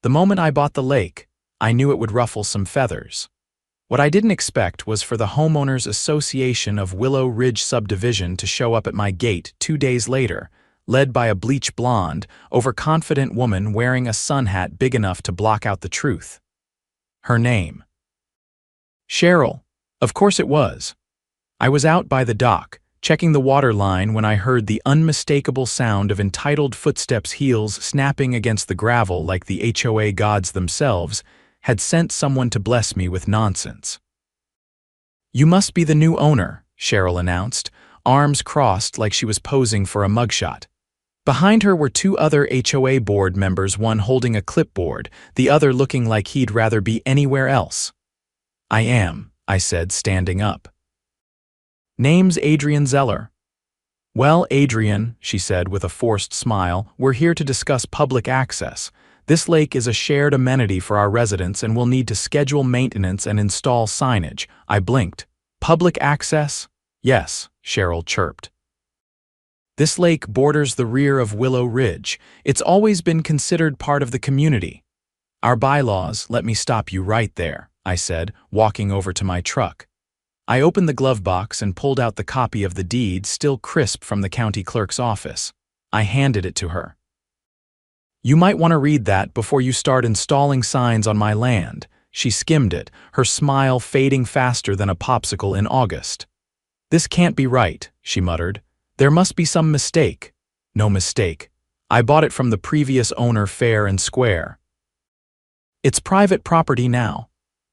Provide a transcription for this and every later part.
The moment I bought the lake, I knew it would ruffle some feathers. What I didn't expect was for the Homeowners Association of Willow Ridge Subdivision to show up at my gate 2 days later, led by a bleach blonde, overconfident woman wearing a sun hat big enough to block out the truth. Her name. Cheryl. Of course it was. I was out by the dock, checking the water line when I heard the unmistakable sound of entitled footsteps' heels snapping against the gravel like the HOA gods themselves had sent someone to bless me with nonsense. "You must be the new owner," Cheryl announced, arms crossed like she was posing for a mugshot. Behind her were 2 other HOA board members, one holding a clipboard, the other looking like he'd rather be anywhere else. "I am," I said, standing up. "Name's Adrian Zeller." "Well, Adrian," she said with a forced smile, "we're here to discuss public access. This lake is a shared amenity for our residents and we'll need to schedule maintenance and install signage." I blinked. "Public access?" "Yes," Cheryl chirped. "This lake borders the rear of Willow Ridge. It's always been considered part of the community. Our bylaws let me stop you right there," I said, walking over to my truck. I opened the glove box and pulled out the copy of the deed, still crisp from the county clerk's office. I handed it to her. "You might want to read that before you start installing signs on my land." She skimmed it, her smile fading faster than a popsicle in August. "This can't be right," she muttered. "There must be some mistake." "No mistake. I bought it from the previous owner fair and square. It's private property now.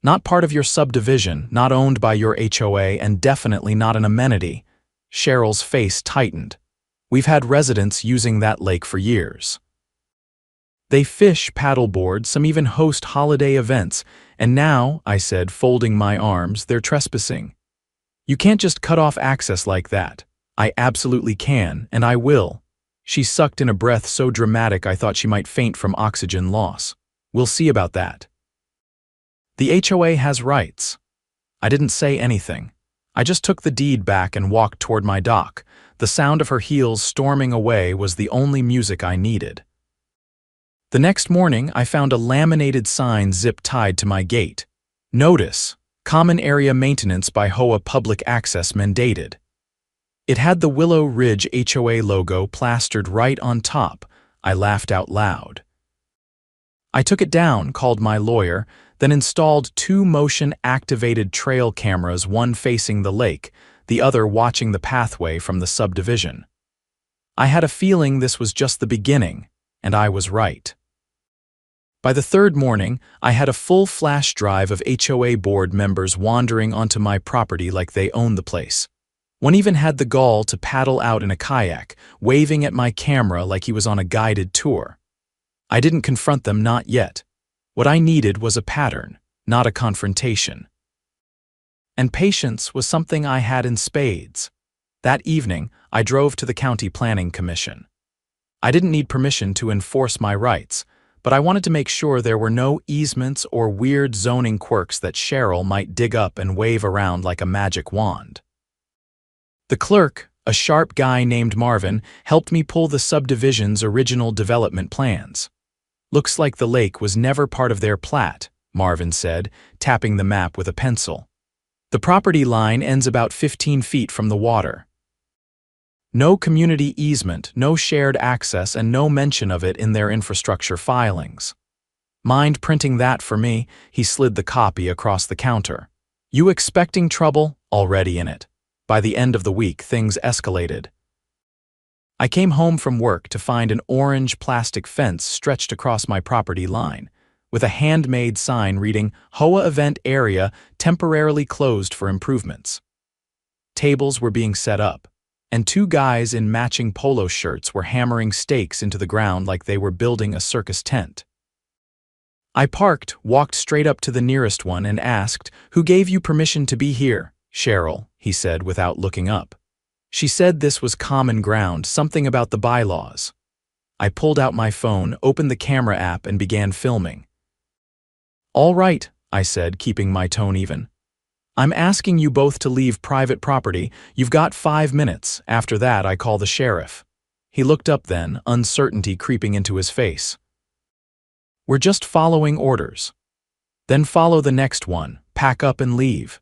Not part of your subdivision, not owned by your HOA, and definitely not an amenity." Cheryl's face tightened. "We've had residents using that lake for years. They fish, paddleboard, some even host holiday events, and now," I said, folding my arms, "they're trespassing. You can't just cut off access like that." "I absolutely can, and I will." She sucked in a breath so dramatic I thought she might faint from oxygen loss. "We'll see about that. The HOA has rights." I didn't say anything. I just took the deed back and walked toward my dock. The sound of her heels storming away was the only music I needed. The next morning, I found a laminated sign zip-tied to my gate. "Notice: Common Area Maintenance by HOA Public Access mandated." It had the Willow Ridge HOA logo plastered right on top. I laughed out loud. I took it down, called my lawyer, then installed 2 motion-activated trail cameras, one facing the lake, the other watching the pathway from the subdivision. I had a feeling this was just the beginning, and I was right. By the 3rd morning, I had a full flash drive of HOA board members wandering onto my property like they owned the place. One even had the gall to paddle out in a kayak, waving at my camera like he was on a guided tour. I didn't confront them, not yet. What I needed was a pattern, not a confrontation. And patience was something I had in spades. That evening, I drove to the County Planning Commission. I didn't need permission to enforce my rights, but I wanted to make sure there were no easements or weird zoning quirks that Cheryl might dig up and wave around like a magic wand. The clerk, a sharp guy named Marvin, helped me pull the subdivision's original development plans. "Looks like the lake was never part of their plat," Marvin said, tapping the map with a pencil. "The property line ends about 15 feet from the water. No community easement, no shared access, and no mention of it in their infrastructure filings." "Mind printing that for me?" He slid the copy across the counter. "You expecting trouble? Already in it." By the end of the week, things escalated. I came home from work to find an orange plastic fence stretched across my property line, with a handmade sign reading, "HOA Event Area Temporarily Closed for Improvements." Tables were being set up, and 2 guys in matching polo shirts were hammering stakes into the ground like they were building a circus tent. I parked, walked straight up to the nearest one, and asked, "Who gave you permission to be here?" "Cheryl," he said without looking up. "She said this was common ground, something about the bylaws." I pulled out my phone, opened the camera app, and began filming. "All right," I said, keeping my tone even. "I'm asking you both to leave private property. You've got 5 minutes. After that, I call the sheriff." He looked up then, uncertainty creeping into his face. We're just following orders. Then follow the next one, pack up and leave.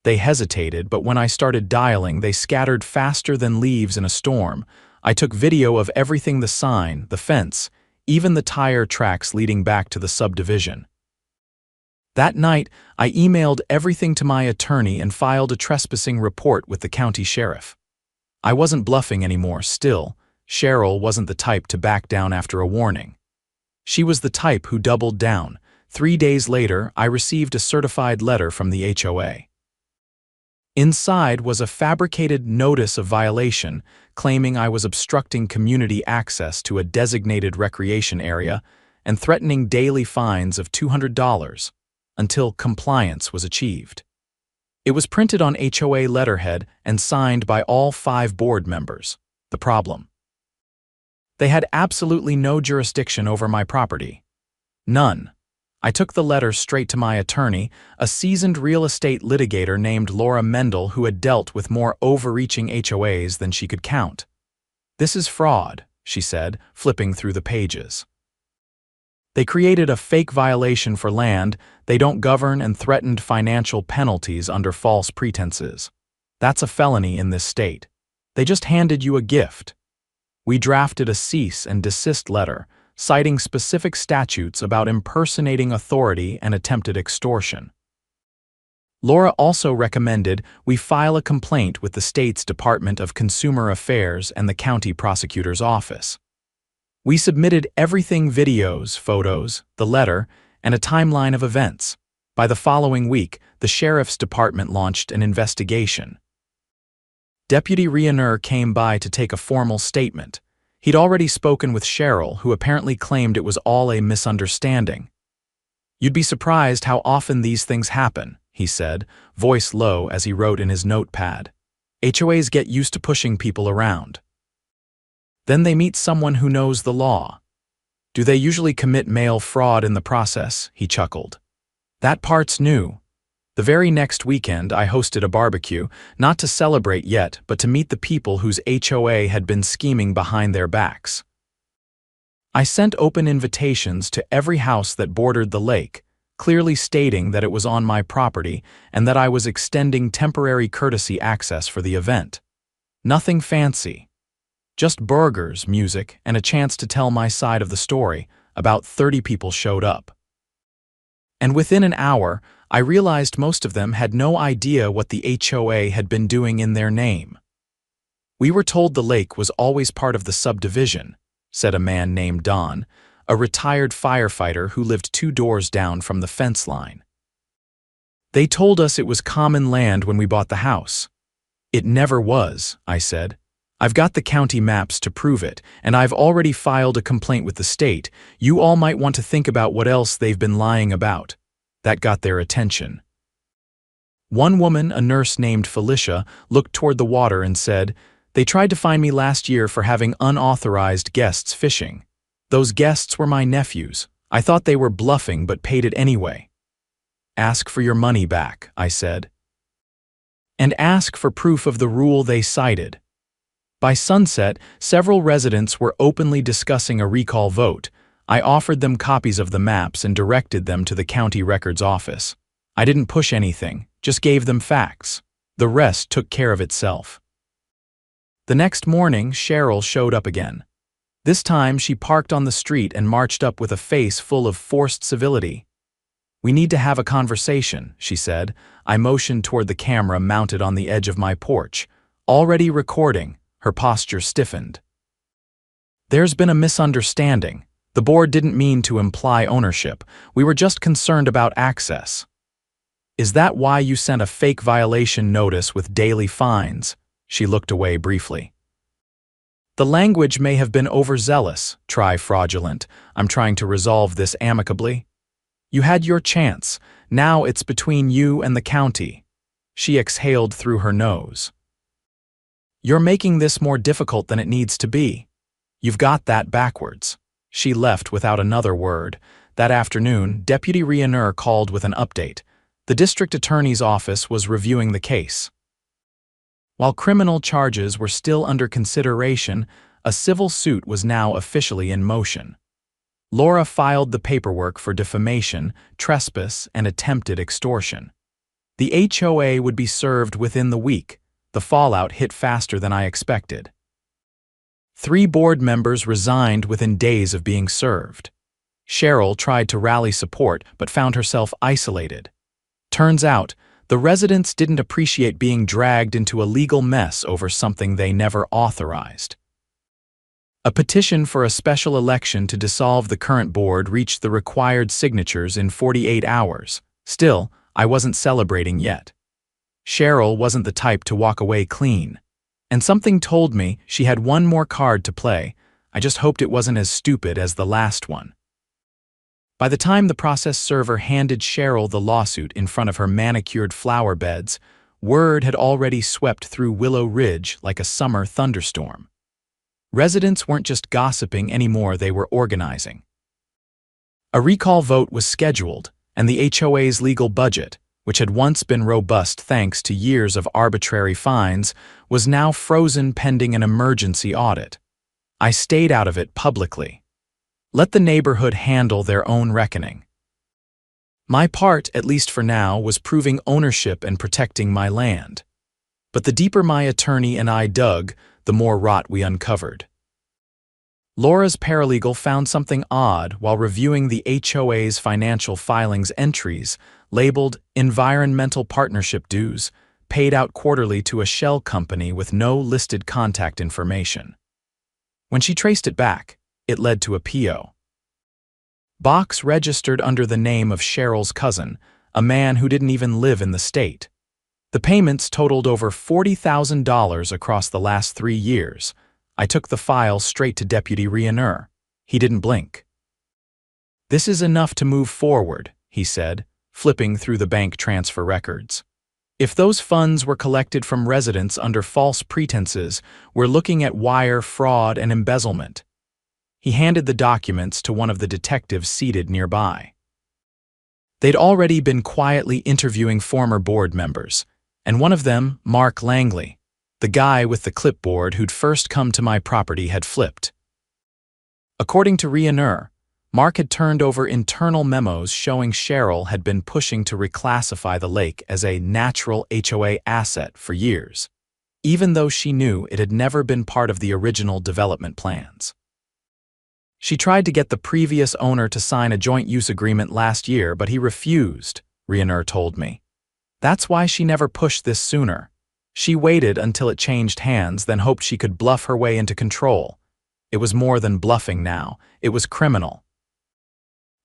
They hesitated, but when I started dialing, they scattered faster than leaves in a storm. I took video of everything: the sign, the fence, even the tire tracks leading back to the subdivision. That night, I emailed everything to my attorney and filed a trespassing report with the county sheriff. I wasn't bluffing anymore. Still, Cheryl wasn't the type to back down after a warning. She was the type who doubled down. 3 days later, I received a certified letter from the HOA. Inside was a fabricated notice of violation claiming I was obstructing community access to a designated recreation area and threatening daily fines of $200 until compliance was achieved. It was printed on HOA letterhead and signed by all 5 board members. The problem: they had absolutely no jurisdiction over my property. None. I took the letter straight to my attorney, a seasoned real estate litigator named Laura Mendel, who had dealt with more overreaching HOAs than she could count. "This is fraud," she said, flipping through the pages. "They created a fake violation for land they don't govern and threatened financial penalties under false pretenses. That's a felony in this state. They just handed you a gift. We drafted a cease and desist letter, citing specific statutes about impersonating authority and attempted extortion." Laura also recommended we file a complaint with the state's Department of Consumer Affairs and the county prosecutor's office. We submitted everything: videos, photos, the letter, and a timeline of events. By the following week, the sheriff's department launched an investigation. Deputy Rionner came by to take a formal statement. He'd already spoken with Cheryl, who apparently claimed it was all a misunderstanding. "You'd be surprised how often these things happen," he said, voice low as he wrote in his notepad. "HOAs get used to pushing people around. Then they meet someone who knows the law. Do they usually commit mail fraud in the process?" He chuckled. "That part's new." The very next weekend, I hosted a barbecue, not to celebrate yet, but to meet the people whose HOA had been scheming behind their backs. I sent open invitations to every house that bordered the lake, clearly stating that it was on my property and that I was extending temporary courtesy access for the event. Nothing fancy. Just burgers, music, and a chance to tell my side of the story. About 30 people showed up. And within an hour, I realized most of them had no idea what the HOA had been doing in their name. "We were told the lake was always part of the subdivision," said a man named Don, a retired firefighter who lived 2 doors down from the fence line. "They told us it was common land when we bought the house." "It never was," I said. "I've got the county maps to prove it, and I've already filed a complaint with the state. You all might want to think about what else they've been lying about." That got their attention. One woman, a nurse named Felicia, looked toward the water and said, "They tried to fine me last year for having unauthorized guests fishing. Those guests were my nephews. I thought they were bluffing but paid it anyway." "Ask for your money back," I said. "And ask for proof of the rule they cited." By sunset, several residents were openly discussing a recall vote. I offered them copies of the maps and directed them to the county records office. I didn't push anything, just gave them facts. The rest took care of itself. The next morning, Cheryl showed up again. This time, she parked on the street and marched up with a face full of forced civility. "We need to have a conversation," she said. I motioned toward the camera mounted on the edge of my porch. Already recording, her posture stiffened. "There's been a misunderstanding. The board didn't mean to imply ownership. We were just concerned about access." "Is that why you sent a fake violation notice with daily fines?" She looked away briefly. "The language may have been overzealous. Try fraudulent. I'm trying to resolve this amicably. You had your chance. Now it's between you and the county." She exhaled through her nose. "You're making this more difficult than it needs to be. You've got that backwards." She left without another word. That afternoon, Deputy Rionner called with an update. The district attorney's office was reviewing the case. While criminal charges were still under consideration, a civil suit was now officially in motion. Laura filed the paperwork for defamation, trespass, and attempted extortion. The HOA would be served within the week. The fallout hit faster than I expected. 3 board members resigned within days of being served. Cheryl tried to rally support but found herself isolated. Turns out, the residents didn't appreciate being dragged into a legal mess over something they never authorized. A petition for a special election to dissolve the current board reached the required signatures in 48 hours. Still, I wasn't celebrating yet. Cheryl wasn't the type to walk away clean. And something told me she had one more card to play. I just hoped it wasn't as stupid as the last one. By the time the process server handed Cheryl the lawsuit in front of her manicured flower beds, word had already swept through Willow Ridge like a summer thunderstorm. Residents weren't just gossiping anymore, they were organizing. A recall vote was scheduled, and the HOA's legal budget, which had once been robust thanks to years of arbitrary fines, was now frozen pending an emergency audit. I stayed out of it publicly. Let the neighborhood handle their own reckoning. My part, at least for now, was proving ownership and protecting my land. But the deeper my attorney and I dug, the more rot we uncovered. Laura's paralegal found something odd while reviewing the HOA's financial filings entries labeled Environmental Partnership Dues, paid out quarterly to a shell company with no listed contact information. When she traced it back, it led to a PO. Box registered under the name of Cheryl's cousin, a man who didn't even live in the state. The payments totaled over $40,000 across the last 3 years. I took the file straight to Deputy Rioneur. He didn't blink. "This is enough to move forward," he said, flipping through the bank transfer records. "If those funds were collected from residents under false pretenses, we're looking at wire fraud and embezzlement." He handed the documents to one of the detectives seated nearby. They'd already been quietly interviewing former board members, and one of them, Mark Langley, the guy with the clipboard who'd first come to my property, had flipped. According to Rioneur, Mark had turned over internal memos showing Cheryl had been pushing to reclassify the lake as a natural HOA asset for years, even though she knew it had never been part of the original development plans. She tried to get the previous owner to sign a joint use agreement last year, but he refused, Rioneur told me. That's why she never pushed this sooner. She waited until it changed hands, then hoped she could bluff her way into control. It was more than bluffing now. It was criminal.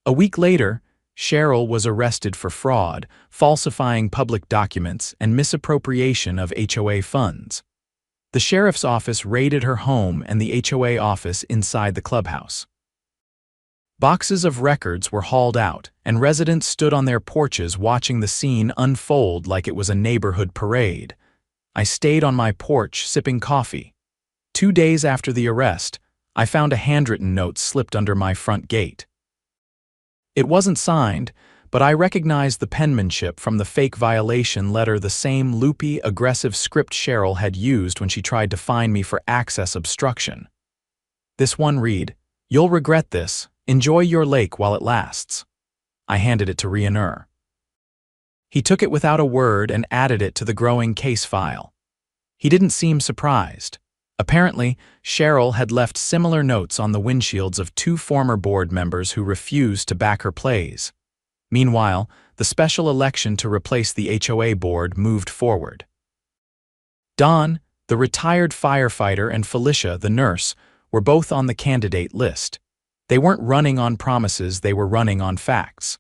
A week later, Cheryl was arrested for fraud, falsifying public documents, and misappropriation of HOA funds. The sheriff's office raided her home and the HOA office inside the clubhouse. Boxes of records were hauled out, and residents stood on their porches watching the scene unfold like it was a neighborhood parade. I stayed on my porch sipping coffee. 2 days after the arrest, I found a handwritten note slipped under my front gate. It wasn't signed, but I recognized the penmanship from the fake violation letter, the same loopy, aggressive script Cheryl had used when she tried to fine me for access obstruction. This one read, "You'll regret this. Enjoy your lake while it lasts." I handed it to Rioneur. He took it without a word and added it to the growing case file. He didn't seem surprised. Apparently, Cheryl had left similar notes on the windshields of 2 former board members who refused to back her plays. Meanwhile, the special election to replace the HOA board moved forward. Don, the retired firefighter, and Felicia, the nurse, were both on the candidate list. They weren't running on promises, they were running on facts.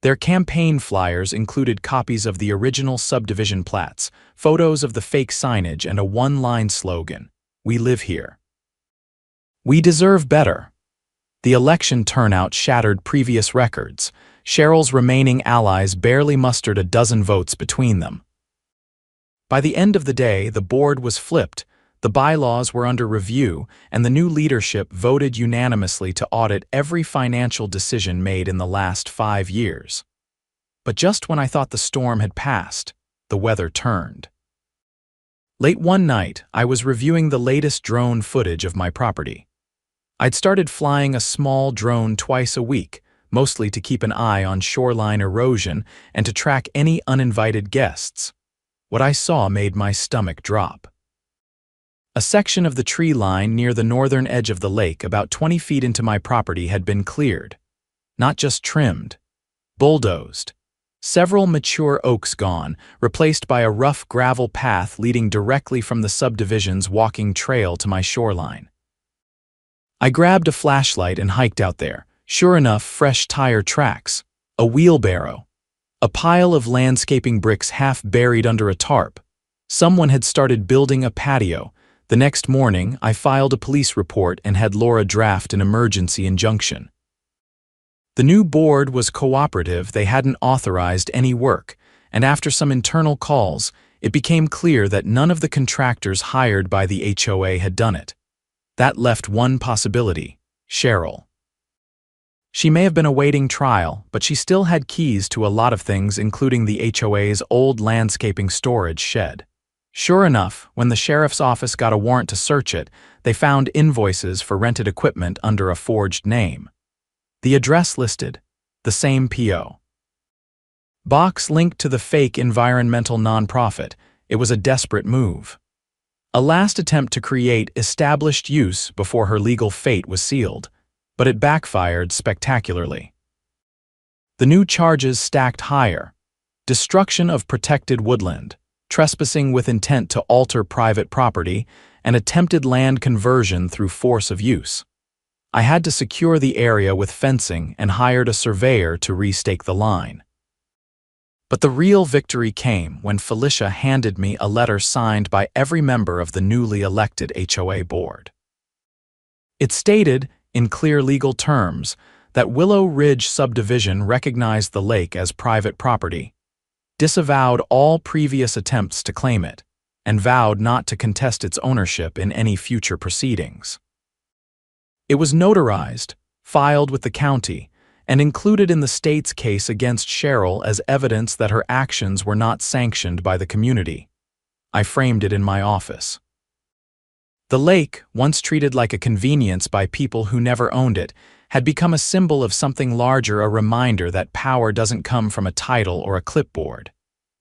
Their campaign flyers included copies of the original subdivision plats, photos of the fake signage, and a one-line slogan, "We live here." We deserve better. The election turnout shattered previous records. Cheryl's remaining allies barely mustered a dozen votes between them. By the end of the day, the board was flipped, the bylaws were under review, and the new leadership voted unanimously to audit every financial decision made in the last 5 years. But just when I thought the storm had passed, the weather turned. Late one night, I was reviewing the latest drone footage of my property. I'd started flying a small drone twice a week, mostly to keep an eye on shoreline erosion and to track any uninvited guests. What I saw made my stomach drop. A section of the tree line near the northern edge of the lake, about 20 feet into my property, had been cleared. Not just trimmed, bulldozed. Several mature oaks gone, replaced by a rough gravel path leading directly from the subdivision's walking trail to my shoreline. I grabbed a flashlight and hiked out there. Sure enough, fresh tire tracks, a wheelbarrow, a pile of landscaping bricks half buried under a tarp. Someone had started building a patio. The next morning, I filed a police report and had Laura draft an emergency injunction. The new board was cooperative. They hadn't authorized any work, and after some internal calls, it became clear that none of the contractors hired by the HOA had done it. That left one possibility: Cheryl. She may have been awaiting trial, but she still had keys to a lot of things, including the HOA's old landscaping storage shed. Sure enough, when the sheriff's office got a warrant to search it, they found invoices for rented equipment under a forged name. The address listed, the same P.O. box linked to the fake environmental nonprofit. It was a desperate move. A last attempt to create established use before her legal fate was sealed, but it backfired spectacularly. The new charges stacked higher: destruction of protected woodland, trespassing with intent to alter private property, and attempted land conversion through force of use. I had to secure the area with fencing and hired a surveyor to restake the line. But the real victory came when Felicia handed me a letter signed by every member of the newly elected HOA board. It stated, in clear legal terms, that Willow Ridge Subdivision recognized the lake as private property, disavowed all previous attempts to claim it, and vowed not to contest its ownership in any future proceedings. It was notarized, filed with the county, and included in the state's case against Cheryl as evidence that her actions were not sanctioned by the community. I framed it in my office. The lake, once treated like a convenience by people who never owned it, had become a symbol of something larger, a reminder that power doesn't come from a title or a clipboard.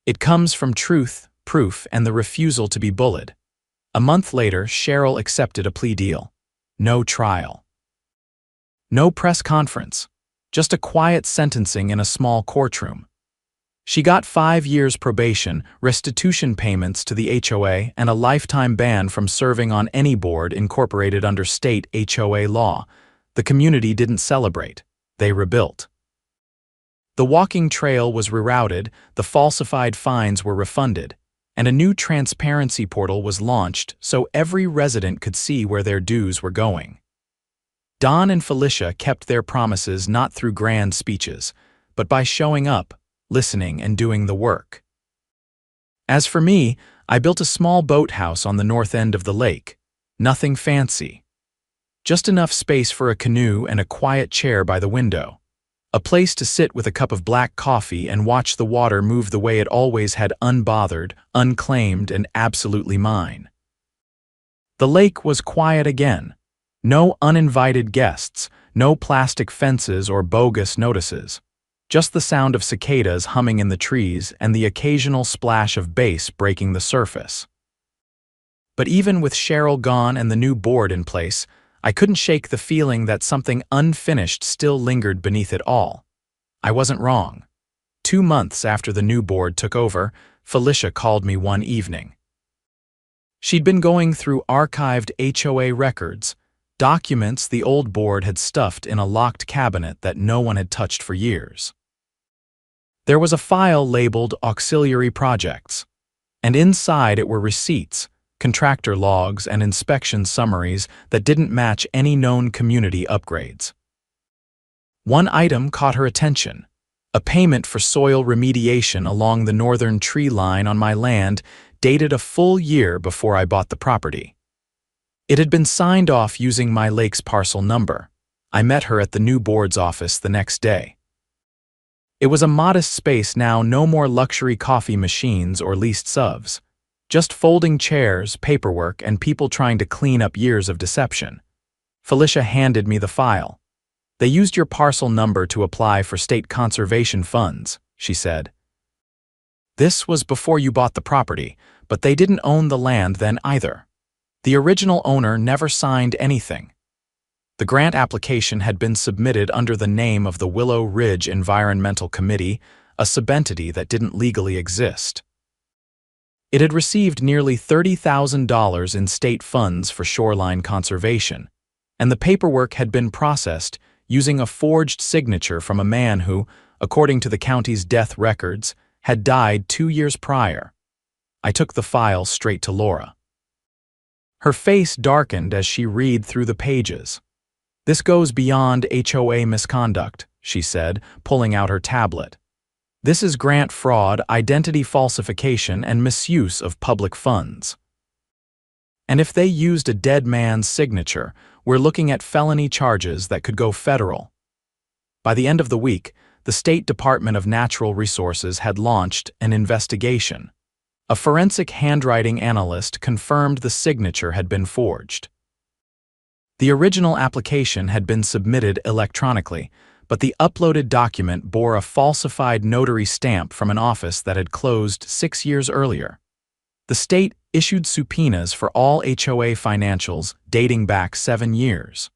It comes from truth, proof, and the refusal to be bullied. A month later, Cheryl accepted a plea deal. No trial. No press conference. Just a quiet sentencing in a small courtroom. She got 5 years probation, restitution payments to the HOA, and a lifetime ban from serving on any board incorporated under state HOA law. The community didn't celebrate. They rebuilt. The walking trail was rerouted, the falsified fines were refunded, and a new transparency portal was launched so every resident could see where their dues were going. Don and Felicia kept their promises not through grand speeches, but by showing up, listening, and doing the work. As for me, I built a small boathouse on the north end of the lake. Nothing fancy. Just enough space for a canoe and a quiet chair by the window. A place to sit with a cup of black coffee and watch the water move the way it always had, unbothered, unclaimed, and absolutely mine. The lake was quiet again. No uninvited guests, no plastic fences or bogus notices. Just the sound of cicadas humming in the trees and the occasional splash of bass breaking the surface. But even with Cheryl gone and the new board in place, I couldn't shake the feeling that something unfinished still lingered beneath it all. I wasn't wrong. 2 months after the new board took over, Felicia called me one evening. She'd been going through archived HOA records, documents the old board had stuffed in a locked cabinet that no one had touched for years. There was a file labeled Auxiliary Projects, and inside it were receipts, contractor logs, and inspection summaries that didn't match any known community upgrades. One item caught her attention: a payment for soil remediation along the northern tree line on my land, dated a full year before I bought the property. It had been signed off using my lake's parcel number. I met her at the new board's office the next day. It was a modest space now, no more luxury coffee machines or leased subs. Just folding chairs, paperwork, and people trying to clean up years of deception. Felicia handed me the file. They used your parcel number to apply for state conservation funds, she said. This was before you bought the property, but they didn't own the land then either. The original owner never signed anything. The grant application had been submitted under the name of the Willow Ridge Environmental Committee, a subentity that didn't legally exist. It had received nearly $30,000 in state funds for shoreline conservation, and the paperwork had been processed using a forged signature from a man who, according to the county's death records, had died 2 years prior. I took the file straight to Laura. Her face darkened as she read through the pages. "This goes beyond HOA misconduct," she said, pulling out her tablet. "This is grant fraud, identity falsification, and misuse of public funds. And if they used a dead man's signature, we're looking at felony charges that could go federal." By the end of the week, the State Department of Natural Resources had launched an investigation. A forensic handwriting analyst confirmed the signature had been forged. The original application had been submitted electronically, but the uploaded document bore a falsified notary stamp from an office that had closed 6 years earlier. The state issued subpoenas for all HOA financials dating back 7 years.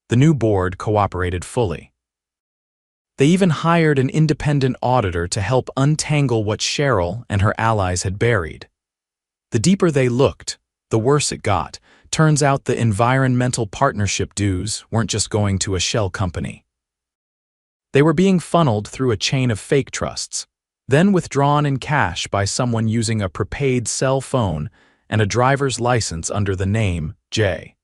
The new board cooperated fully. They even hired an independent auditor to help untangle what Cheryl and her allies had buried. The deeper they looked, the worse it got. Turns out the environmental partnership dues weren't just going to a shell company. They were being funneled through a chain of fake trusts, then withdrawn in cash by someone using a prepaid cell phone and a driver's license under the name J.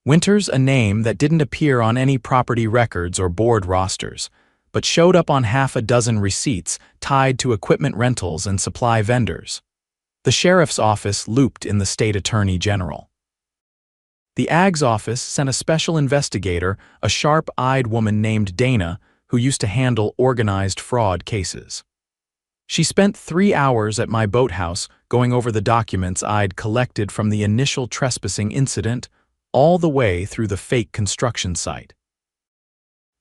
Winters, a name that didn't appear on any property records or board rosters, but showed up on half a dozen receipts tied to equipment rentals and supply vendors. The sheriff's office looped in the state attorney general. The AG's office sent a special investigator, a sharp-eyed woman named Dana, who used to handle organized fraud cases. She spent 3 hours at my boathouse going over the documents I'd collected from the initial trespassing incident all the way through the fake construction site.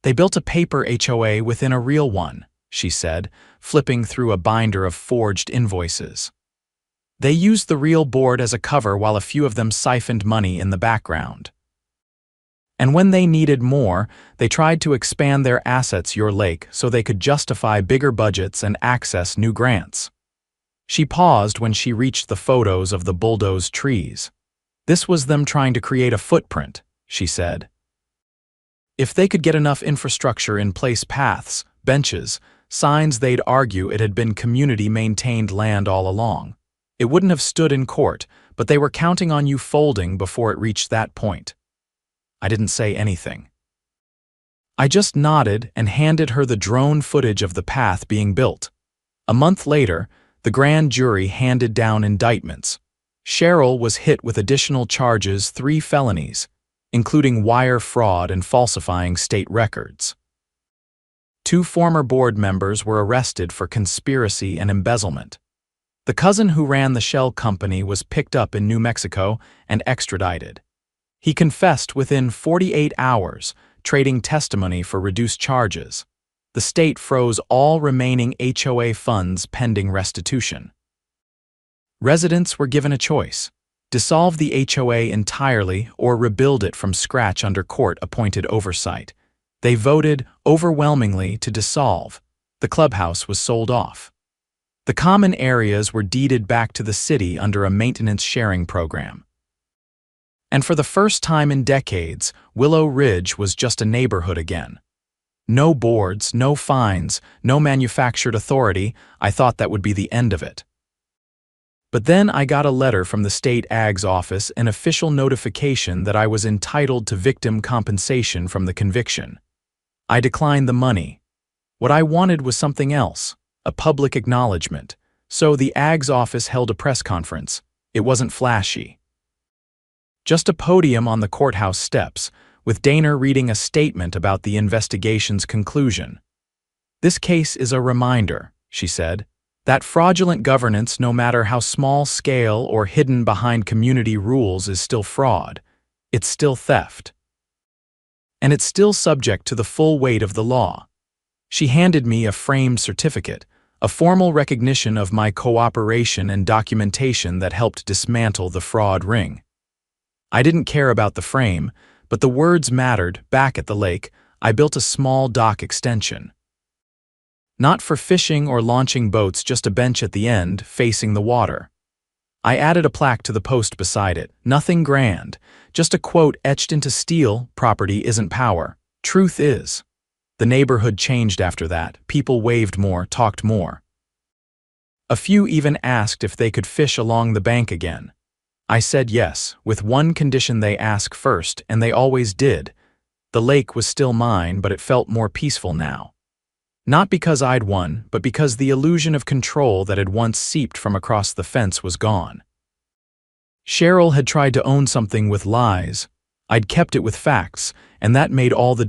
"They built a paper HOA within a real one," she said, flipping through a binder of forged invoices. "They used the real board as a cover while a few of them siphoned money in the background. And when they needed more, they tried to expand their assets your lake so they could justify bigger budgets and access new grants." She paused when she reached the photos of the bulldozed trees. "This was them trying to create a footprint," she said. "If they could get enough infrastructure in place, paths, benches, signs, they'd argue it had been community-maintained land all along. It wouldn't have stood in court, but they were counting on you folding before it reached that point." I didn't say anything. I just nodded and handed her the drone footage of the path being built. A month later, the grand jury handed down indictments. Cheryl was hit with additional charges, 3 felonies, including wire fraud and falsifying state records. 2 former board members were arrested for conspiracy and embezzlement. The cousin who ran the shell company was picked up in New Mexico and extradited. He confessed within 48 hours, trading testimony for reduced charges. The state froze all remaining HOA funds pending restitution. Residents were given a choice: dissolve the HOA entirely or rebuild it from scratch under court-appointed oversight. They voted overwhelmingly to dissolve. The clubhouse was sold off. The common areas were deeded back to the city under a maintenance sharing program. And for the first time in decades, Willow Ridge was just a neighborhood again. No boards, no fines, no manufactured authority. I thought that would be the end of it. But then I got a letter from the state AG's office, an official notification that I was entitled to victim compensation from the conviction. I declined the money. What I wanted was something else, a public acknowledgement. So the AG's office held a press conference. It wasn't flashy. Just a podium on the courthouse steps, with Dana reading a statement about the investigation's conclusion. "This case is a reminder," she said, "that fraudulent governance, no matter how small scale or hidden behind community rules, is still fraud. It's still theft. And it's still subject to the full weight of the law. She handed me a framed certificate, a formal recognition of my cooperation and documentation that helped dismantle the fraud ring. I didn't care about the frame, but the words mattered. Back at the lake, I built a small dock extension. Not for fishing or launching boats, just a bench at the end, facing the water. I added a plaque to the post beside it. Nothing grand, just a quote etched into steel: "Property isn't power. Truth is." The neighborhood changed after that. People waved more, talked more. A few even asked if they could fish along the bank again. I said yes, with one condition: they ask first, and they always did. The lake was still mine, but it felt more peaceful now. Not because I'd won, but because the illusion of control that had once seeped from across the fence was gone. Cheryl had tried to own something with lies. I'd kept it with facts, and that made all the difference.